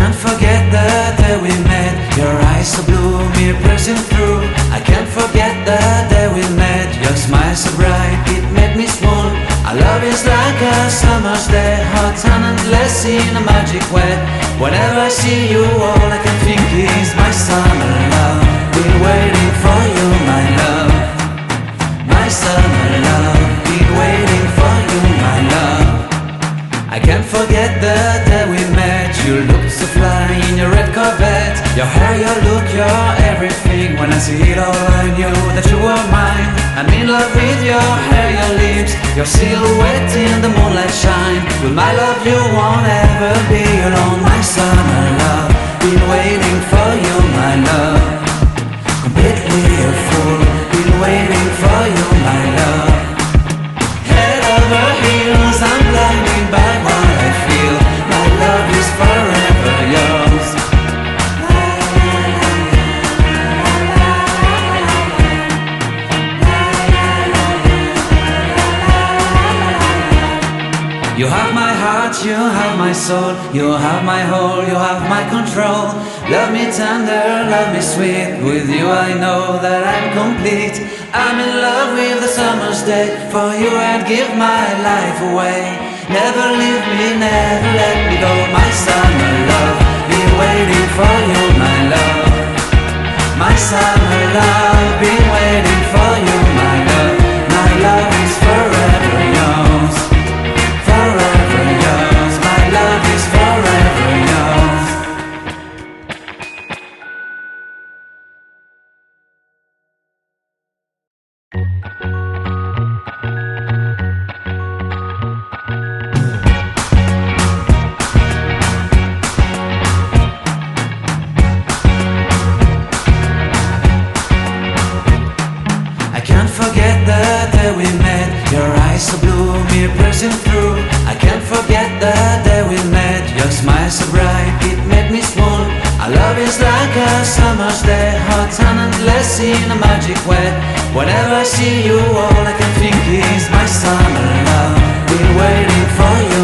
can't forget the day we met. Your eyes so blue, me pressing through. I can't forget the day we met. Your smile so bright, it made me swoon. Our love is like a summer's day, hot and endless in a magic way. Whenever I see you, all I can think is my summer love. Been waiting for you, my love. My summer love. Been waiting for you, my love. I can't forget the day we met. You looked so fly in your red Corvette. Your hair, your look, your everything. When I see it all, I knew that you were mine. I'm in love with your hair, your lips, your silhouette in the moonlight shine. With my love you won't ever be alone. My summer love, been waiting for you, my love. Completely a fool, been waiting for you, my love. Head over heels, I'm blinded by what I feel. My love is forever yours. You have my heart, you have my soul. You have my whole, you have my control. Love me tender, love me sweet. With you I know that I'm complete. I'm in love with the summer's day. For you I'd give my life away. Never leave me, never let me go. My summer love, been waiting for you, my love. My summer love, been waiting for you, my love. My love is forever yours. Forever yours, my love is forever yours. I can't forget the day we met. Your eyes so blue, me pressing through. I can't forget the day we met. Your smile so bright, it made me swoon. Our love is like a summer's day, hot and endless in a magic way. Whenever I see you, all I can think is my summer love. Been waiting for you,